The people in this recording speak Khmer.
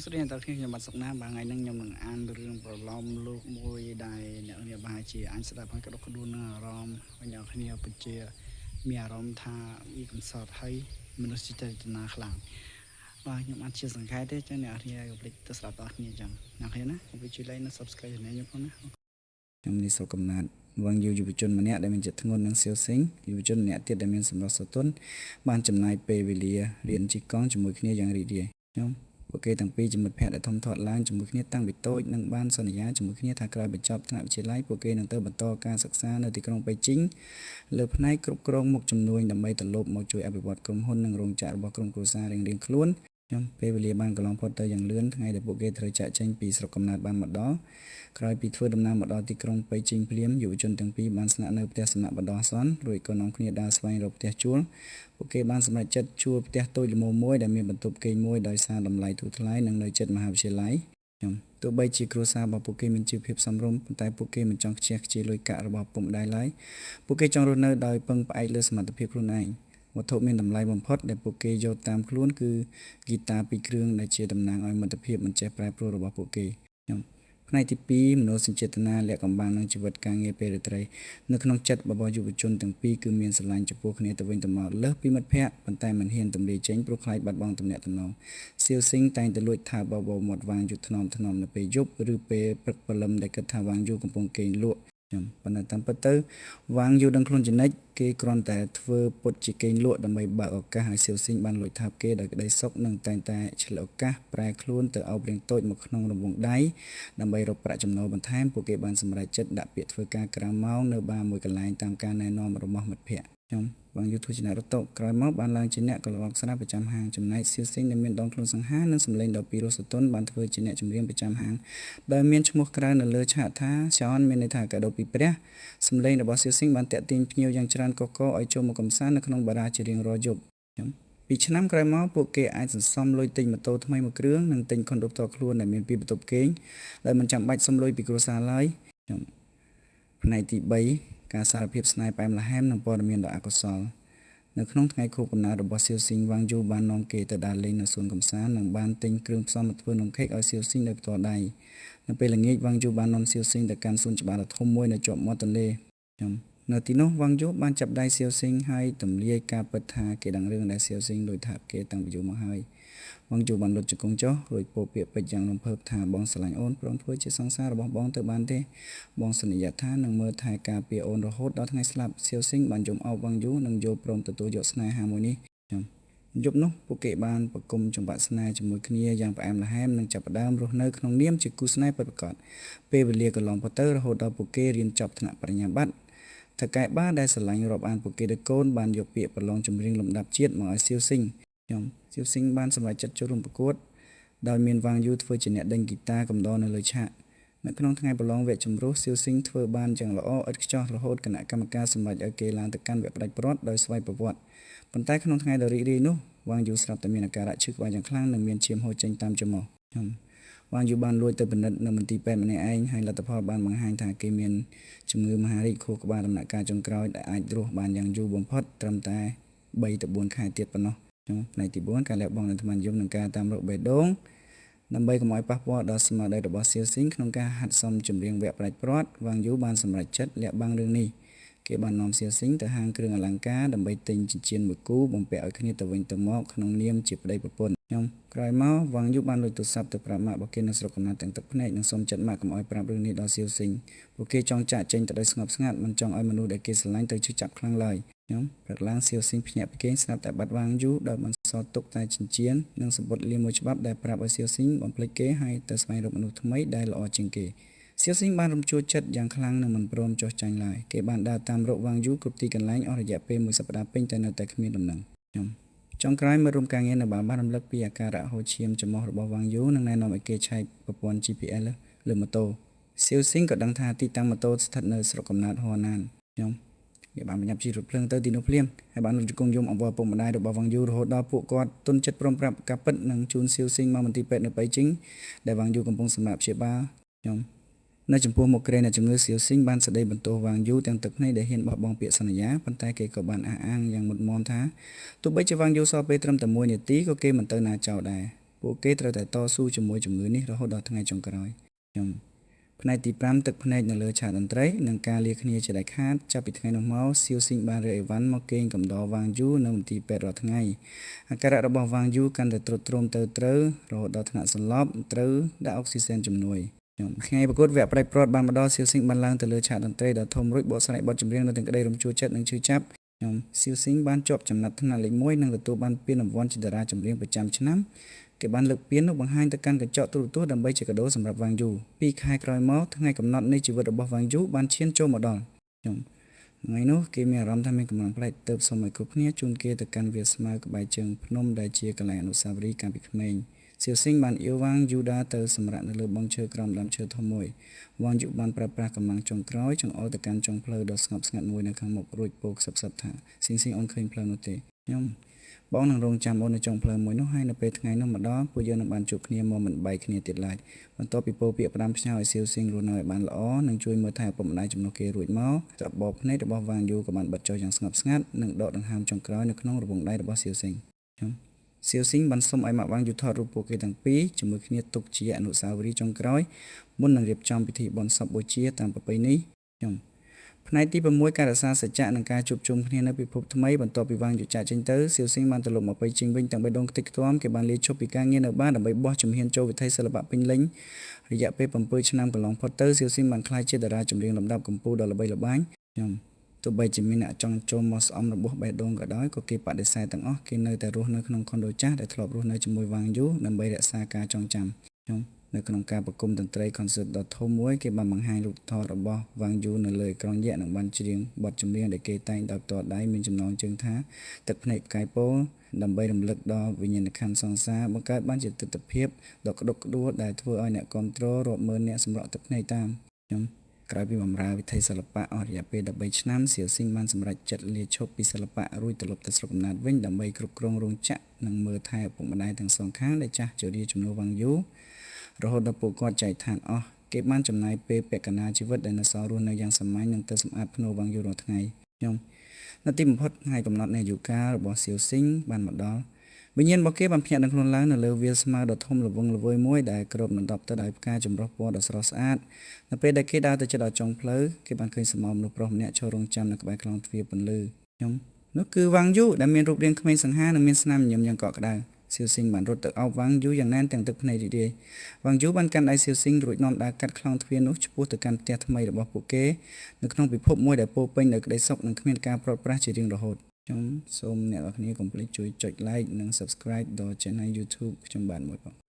ស្ដីដល់គ្នាខ្ញុំបាទសុកណាបាទថ្ងៃនេះខ្ញុំនឹងអានរឿងប្រឡំលោកមួយដែលអ្នកនាងប្រហែលជាអាចស្ដាប់ហើយក៏ដុកដួលនឹងអារម្មណ៍របស់អ្នកគ្នាពិតជាមានអារម្មណ៍ថាវាកំសត់ហើយមនុស្សជាចេតនាខ្លាំងបាទខ្ញុំអាចជាសង្ខេបទេចឹងអ្នកគ្នាកុំភ្លេចទៅស្ដាប់ដល់គ្នាចឹងអ្នកគ្នាណាកុំភ្លេចជួយ like និង subscribe ជម្រាបខ្ញុំផងណាខ្ញុំនេះសុកកំណាត់វងយុវជនម្នាក់ដែលមានចិត្តធ្ងន់និងសៀវសិងយុវជនម្នាក់ទៀតដែលមានសម្រស់ស្រទន់បានចំណាយពេលវេលារៀនជិះកង់ជាមួយគ្នាយ៉ាងរីករាយខ្ញុំពួកគេទាំងពីរជាមិត្តភក្តិដែលធំធាត់ឡើងជាមួយគ្នាតាំងពីតូចនិងបានសន្យាជាមួយគ្នាថាក្រោយបញ្ចប់ថ្នាក់វិទ្យាល័យពួកគេនឹងទៅបន្តការសិក្សានៅទីក្រុងប៉េជីងលើផ្នែកគ្រប់គ្រងមុខជំនួញដើម្បីត្រឡប់មកជួយអភិវឌ្ឍក្រុមហ៊ុននិងរោងចក្ររបស់ក្រុមគ្រួសាររៀងៗខ្លួនខ្ញុំពេលវេលាបានកន្លងផុតទៅយ៉ាងលឿនថ្ងៃដែលពួកគេត្រូវចាកចេញពីស្រុកកំណើតបានម្ដងក្រោយពីធ្វើដំណើរមកដល់ទីក្រុងប៉េជីងភ្លាមយុវជនទាំងពីរបានស្នាក់នៅផ្ទះសំណាក់បណ្ដោះអាសន្នរួចក៏នាំគ្នាដើរស្វែងរកផ្ទះជួលពួកគេបានសម្រេចចិត្តជួលផ្ទះតូចល្មមមួយដែលមានបន្ទប់គេងមួយដោយសារតម្លៃធូរថ្លៃនិងនៅជិតមហាវិទ្យាល័យខ្ញុំទោះបីជាគ្រួសាររបស់ពួកគេមានជីវភាពសមរម្យប៉ុន្តែពួកគេមិនចង់ខ្ជះខ្ជាយលុយកាក់របស់ពុកម្ដាយឡើយពួកគេចង់រស់នៅដោយពឹងផ្អែកលើសមត្ថភាពខ្លួនឯងវត្ថុមានតម្លៃបំផុតដែលពួកគេយកតាមខ្លួនគឺហ្គីតា2គ្រឿងដែលជាតំណាងឲ្យមិត្តភាពមិនចេះប្រែប្រួលរបស់ពួកគេខ្ញុំផ្នែកទី2មនោសញ្ចេតនាលក្ខកំបាំងនឹងជីវិតការងារពេលរាត្រីនៅក្នុងចិត្តរបស់យុវជនទាំងពីរគឺមានស្រឡាញ់ចំពោះគ្នាទៅវិញទៅមកលើសពីមិត្តភ័ក្តិប៉ុន្តែមិនហ៊ានទម្លាយចេញព្រោះខ្លាចបាត់បង់ទំនាក់ទំនងសៀវស៊ីងតែងតែលួចថាបបោមាត់វាងយូរថ្នមនៅពេលយប់ឬពេលព្រឹកព្រលឹមដែលគិតថាវាងយូរកំពុងគេងលក់ខ្ញុំប៉ុន្តែតាមពិតទៅវាងយូរដឹងខ្លួនចំណិចគេគ្រាន់តែធ្វើពុតជាគេងលក់ដើម្បីបើកឱកាសឲ្យសៀវស៊ីងបានលួចថាបគេដោយក្តីសុខនិងតែងតែឆ្លៀតឱកាសប្រែខ្លួនទៅអោបរៀងតូចមកក្នុងរង្វង់ដៃដើម្បីរកប្រាក់ចំណូលបន្ថែមពួកគេបានសម្រេចចិត្តដាក់ពាក្យធ្វើការក្រៅម៉ោងនៅបារមួយកន្លែងតាមការណែនាំរបស់មិត្តភ័ក្តិខ្ញុំបងយុទ្ធជាអ្នករត់តុក្រោយមកបានឡើងជាអ្នកកលវកស្រាប់ប្រចាំហាងចំណែកសៀវស៊ីងដែលមានដងខ្លួនសង្ហានិងសម្លេងដ៏ពីរោះស្រទន់បានធ្វើជាអ្នកចម្រៀងប្រចាំហាងដោយមានឈ្មោះក្រៅនៅលើឆាកថាចនមានន័យថាកាដូពីព្រះសម្លេងរបស់សៀវស៊ីងបានតាក់ទាញភ្ញៀវយ៉ាងច្រើនកកឲ្យចូលមកកំសាន្តនៅក្នុងបារាជារៀងរាល់យប់ខ្ញុំពីឆ្នាំក្រោយមកពួកគេអាចសន្សំលុយទិញម៉ូតូថ្មីមួយគ្រឿងនិងទិញខុនដូផ្ទាល់ខ្លួនដែលមានពីបន្ទប់គេងដែលមិនចាំបាច់សុំលុយពីគ្រួសារឡើយខ្ញុំផ្នែកទី3ការសារភាពស្នេហ៍ផ្អែមល្ហែមនិងព័ត៌មានដ៏អកុសលនៅក្នុងថ្ងៃខួបកំណើតរបស់សៀវស៊ីងវ៉ាងយូបាននាំគេទៅដើរលេងនៅសួនកំសាន្តនិងបានទិញគ្រឿងផ្សំមកធ្វើនំខេកឲ្យសៀវស៊ីងដោយផ្ទាល់ដៃនៅពេលល្ងាចវ៉ាងយូបាននាំសៀវស៊ីងទៅកាន់សួនច្បារដ៏ធំមួយនៅជាប់មាត់ទន្លេខ្ញុំនៅទីនោះវ៉ាងយូបានចាប់ដៃសៀវស៊ីងហើយទម្លាយការពិតថាគេដឹងរឿងដែលសៀវស៊ីងលួចថាគេតាំងពីយូរមកហើយវ៉ាងយូបានលុតជង្គង់ចុះរួចពោលពាក្យពេចន៍យ៉ាងរំភើបថាបងស្រឡាញ់អូនព្រមធ្វើជាសង្សាររបស់បងទៅបានទេបងសន្យាថានឹងមើលថែការពារអូនរហូតដល់ថ្ងៃស្លាប់សៀវស៊ីងបានយំអោបវ៉ាងយូនិងយល់ព្រមទទួលយកស្នេហាមួយនេះខ្ញុំយប់នោះពួកគេបានប្រគំចំបាក់ស្នេហ៍ជាមួយគ្នាយ៉ាងផ្អែមល្ហែមនិងចាប់ផ្ដើមរស់នៅក្នុងនាមជាគូស្នេហ៍ពិតប្រាកដពេលវេលាកន្លងផុតទៅរហូតដល់ពួកគេរៀនចប់ថ្នាក់បរិញ្ញាបត្រថៅកែបាដែលស្រឡាញ់រាប់អានពួកគេដោយកូនបានយកពាក្យប្រឡងចម្រៀងលំដាប់ជាតិមកឲ្យសៀវស៊ីងខ្ញុំសៀវស៊ីងបានសម្រេចចិត្តចូលរួមប្រកួតដោយមានវ៉ាងយូធ្វើជាអ្នកដេញហ្គីតាកំដរនៅលើឆាកនៅក្នុងថ្ងៃប្រឡងវគ្គចម្រុះសៀវស៊ីងធ្វើបានយ៉ាងល្អឥតខ្ចោះរហូតគណៈកម្មការសម្រេចឲ្យគេឡើងទៅកាន់វគ្គផ្ដាច់ព្រាត់ដោយស្វ័យប្រវត្តិប៉ុន្តែក្នុងថ្ងៃដ៏រីករាយនោះវ៉ាងយូស្រាប់តែមានអាការៈឈឺក្បាលយ៉ាងខ្លាំងនិងមានឈាមហូរចេញតាមច្រមុះខ្ញុំវ៉ាងយូបានលួចទៅពិនិត្យនៅមន្ទីរពេទ្យម្នាក់ឯងហើយលទ្ធផលបានបង្ហាញថាគេមានជំងឺមហារីកខួរក្បាលដំណាក់កាលចុងក្រោយដែលអាចរស់បានយ៉ាងយូរបំផុតត្រឹមតែ3ទៅ4ខែទៀតប៉ុណ្ណោះក្នុងផ្នែកទី4ការលះបង់នឹងថ្មនិយមនិងការតាមរកបេះដូងដើម្បីកុំឲ្យប៉ះពាល់ដល់ស្មារតីរបស់សៀវស៊ីងក្នុងការហាត់សមចម្រៀងវគ្គផ្ដាច់ព្រាត់វ៉ាងយូបានសម្រេចចិត្តលាក់បាំងរឿងនេះគេបាននាំសៀវស៊ីងទៅហាងគ្រឿងអលង្ការដើម្បីទិញចិញ្ចៀនមួយគូបំពាក់ឲ្យគ្នាទៅវិញទៅមកក្នុងនាមជាប្តីប្រពន្ធខ្ញុំក្រោយមកវ៉ាងយូបានលុចទូរស័ព្ទទៅប្រាប់ម៉ាក់របស់គេនៅស្រុកកំណើតទាំងទឹកភ្នែកនិងសុំចិត្តម៉ាក់កុំឲ្យប្រាប់រឿងនេះដល់សៀវស៊ីងពួកគេចង់ចាក់ចេញទៅដោយស្ងប់ស្ងាត់មិនចង់ឲ្យមនុស្សដែលគេស្រឡាញ់ទៅជឿចាប់ខ្លាំងឡើយខ្ញុំព្រឹកឡើងសៀវស៊ីងភ្ញាក់ពីគេងស្រាប់តែបាត់វ៉ាងយូដោយបន្សល់ទុកតែចិញ្ចៀននិងសំបុត្រលាមួយច្បាប់ដែលប្រាប់ឲ្យសៀវស៊ីងបំភ្លេចគេហើយទៅស្វែងរកមនុស្សថ្មីដែលល្អជាងគេសៀវស៊ីងបានរំជួលចិត្តយ៉ាងខ្លាំងនិងមិនព្រមចុះចាញ់ឡើយគេបានដើរតាមរកវ៉ាងយូគ្រប់ទីកន្លែងអស់រយៈពេល1សប្តាហ៍ពេញតែនៅតែគ្មានដំណឹងខ្ញុំចុងក្រោយមករួមការងារនៅបានរំលឹកពីអាការៈហូរឈាមច្រមុះរបស់វ៉ាងយូនិងណែនាំឲ្យគេឆែកប្រព័ន្ធ GPS លើម៉ូតូសៀវស៊ីងក៏ដឹងថាទីតាំងម៉ូតូស្ថិតនៅស្រុកកំណើតហួរណានខ្ញុំគេបានបញ្ញត្តិជីរថភ្លើងទៅទីនោះភ្លាមហើយបានលុបជង្គង់យំអង្វរពុកម្ដាយរបស់វ៉ាងយូរហូតដល់ពួកគាត់ទុនចិត្តព្រមប្រាប់ការពិតនិងជូនសៀវស៊ីងមកមន្ទីរពេទ្យនៅប៉ៃជីងដែលវ៉ាងយូកំពុងសម្រាប់ព្យាបាលខ្ញុំនៅចំពោះមុខក្រែអ្នកជំងឺសៀវស៊ីងបានស្ដីបន្ទោសវ៉ាងយូទាំងទឹកភ្នែកដែលហ៊ានបោះបង់ពាក្យសន្យាប៉ុន្តែគេក៏បានអះអាងយ៉ាងមុតមមថាទោះបីជាវ៉ាងយូសល់ពេលត្រឹមតែ1នាទីក៏គេមិនទៅណាចោលដែរព ពួកគេត្រូវតែតស៊ូជាមួយជំងឺនេះរហូតដល់ថ្ងៃចុងក្រោយខ្ញុំផ្នែកទី5ទឹកភ្នែកនៅលើឆាកតន្ត្រីនិងការលាគ្នាជាដាច់ខាតចាប់ពីថ្ងៃនោះមកសៀវស៊ីងបានរើអេវ៉ាន់មកគេងកំដរវ៉ាងយូនៅមន្ទីរពេទ្យរាល់ថ្ងៃអាការៈរបស់វ៉ាងយូកាន់តែទ្រុឌទ្រោមទៅត្រូវរហូតដល់ថ្នាក់សន្លប់ត្រូវដាក់អុកស៊ីសែនជំនួយថ្ងៃប្រកួតវគ្គប្រៃព្រាត់បានមកដល់សៀវស៊ីងបានឡើងទៅលើឆាកតន្ត្រីដ៏ធំរួចបកស្រាយបទចម្រៀងនៅទាំងក្តីរំជួលចិត្តនិងឈឺចាប់សៀវស៊ីងបានជាប់ចំណាត់ថ្នាក់លេខ1និងទទួលបានពានរង្វាន់ជាតារាចម្រៀងប្រចាំឆ្នាំគេបានលើកពាននោះបង្ហាញទៅកាន់កញ្ចក់ទូរទស្សន៍ដើម្បីជាកាដូសម្រាប់វ៉ាងយូ2ខែក្រោយមកថ្ងៃកំណត់នៃជីវិតរបស់វ៉ាងយូបានឈានចូលមកដល់ថ្ងៃនោះគេមានអារម្មណ៍ថាមានកម្លាំងផ្លែកទៅសូមឲ្យគ្រប់គ្នាជូនគេទៅកាន់វាលស្មៅក្បែរជើងភ្នំដែលជាកន្លែងអនុស្សាវរីយ៍កាលពីក្មេងសៀវស៊ីងបានអៀវវ៉ាងយូដាទៅសម្រាប់នៅលើបឹងឈើក្រោមដើមឈើធំមួយវ៉ាងយូបានប្រើប្រាស់កម្លាំងចុងក្រោយចង្អុលទៅកាន់ចុងផ្លូវដ៏ស្ងប់ស្ងាត់មួយនៅខាងមុខរួចពោលខ្សឹបៗថាស៊ីងអូនឃើញផ្លូវនោះទេខ្ញុំបងនឹងរងចាំអូននៅចុងផ្លូវមួយនោះហើយនៅពេលថ្ងៃនោះមកដល់ពួកយើងនឹងបានជួបគ្នាមកមិនបែកគ្នាទៀតឡើយបន្ទាប់ពីពោលពាក្យផ្ដាំផ្ញើឲ្យសៀវស៊ីងរស់នៅឲ្យបានល្អនិងជួយមើលថែឪពុកម្ដាយជំនួសគេរួចមកត្បបភ្នែករបស់វ៉ាងយូក៏បានបិទចុះយ៉ាងស្ងប់ស្ងាត់និងដកដង្ហើមចុងក្រោយនៅក្នុងរង្វង់ដៃរបស់សៀវស៊ីងសៀវស៊ីងបានសុំឲ្យម៉ាក់វ៉ាងយូថតរូបពួកគេទាំងពីរជាមួយគ្នាទុកជាអនុស្សាវរីយ៍ចុងក្រោយមុននឹងរៀបចំពិធីបុណ្យសពបូជាតាមប្រពៃណីផ្នែកទី6ការរក្សាសច្ចៈនិងការជួបជុំគ្នានៅពិភពថ្មីបន្ទាប់ពីវ៉ាងយូចាក់ចេញទៅសៀវស៊ីងបានត្រឡប់មកពេញជិងវិញទាំងបេះដូងខ្ទេចខ្ទាំគេបានលាឈប់ពីការងារនៅបារដើម្បីបោះជំហានចូលវិថីសិល្បៈពេញលេញរយៈពេល7ឆ្នាំកន្លងផុតទៅសៀវស៊ីងបានក្លាយជាតារាចម្រៀងលំដាប់កំពូលដ៏ល្បីល្បាញទោះបីជាមានអ្នកចង់ចូលមកស្អំរបួសបេះដូងក៏ដោយក៏គេបដិសេធទាំងអស់គេនៅតែរស់នៅក្នុងខុនដូចាស់ដែលធ្លាប់រស់នៅជាមួយវ៉ាងយូដើម្បីរក្សាការចងចាំនៅក្នុងការប្រគំតន្ត្រី concert ដ៏ធំមួយគេបានបង្ហាញរូបថតរបស់វ៉ាងយូនៅលើអេក្រង់យក្សនិងបានច្រៀងបទចម្រៀងដែលគេតែងដោយផ្ទាល់ដៃមានចំណងជើងថាទឹកភ្នែកផ្កាយពោលដើម្បីរំលឹកដល់វិញ្ញាណក្ខន្ធសង្សារបង្កើតបានជាទិដ្ឋភាពដ៏ក្តុកក្តួលដែលធ្វើឲ្យអ្នកគាំទ្ររាប់ម៉ឺនអ្នកសម្រក់ទឹកភ្នែកតាមក្រោយពីបម្រើវិថីសិល្បៈអស់រយៈពេល13ឆ្នាំសៀវស៊ីងបានសម្រេចចិត្តលាឈប់ពីសិល្បៈរួចត្រឡប់ទៅស្រុកកំណើតវិញដើម្បីគ្រប់គ្រងរោងចក្រនិងមើលថែឪពុកម្ដាយទាំងសងខាងដែលចាស់ជរាជំនួសវ៉ាងយូរហូតដល់ពួកគាត់ចែកឋានអស់គេបានចំណាយពេលពាក់កណ្ដាលជីវិតដែលនៅសល់រស់នៅយ៉ាងសាមញ្ញនិងទៅសម្អាតភ្នូរវ៉ាងយូរាល់ថ្ងៃនៅទីបំផុតថ្ងៃកំណត់នៃអាយុកាលរបស់សៀវស៊ីងបានមកដល់វិញ្ញាណរបស់គេបានភ្ញាក់ដឹងខ្លួនឡើងនៅលើវាលស្មៅដ៏ធំល្វឹងល្វើយមួយដែលគ្របដណ្ដប់ទៅដោយផ្កាចម្រុះពណ៌ដ៏ស្រស់ស្អាតនៅពេលដែលគេដើរទៅជិតដល់ចុងផ្លូវគេបានឃើញសមោមនុស្សប្រុសម្នាក់ឈររង់ចាំនៅក្បែរខ្លោងទ្វារពន្លឺនោះគឺវ៉ាងយូដែលមានរូបរាងក្មេងសង្ហានិងមានស្នាមញញឹមយ៉ាងកក់ក្ដៅសៀវស៊ីងបានរត់ទៅអោបវ៉ាងយូយ៉ាងណែនទាំងទឹកភ្នែករីករាយវ៉ាងយូបានកាន់ដៃសៀវស៊ីងរួចនាំដើរកាត់ខ្លោងទ្វារនោះឆ្ពោះទៅកាន់ផ្ទះថ្មីរបស់ពួកគេនៅក្នុងពិភពមួយដែលពោរពេញដោយក្តីសុខនិងគ្មានការព្រាត់ប្រាសជារៀងរហូតខ្ញុំសូមអ្នកនរគ្នាកុំភ្លេចជួយចុច like និង subscribe ដល់ channel YouTube ខ្ញុំបាទមួយបង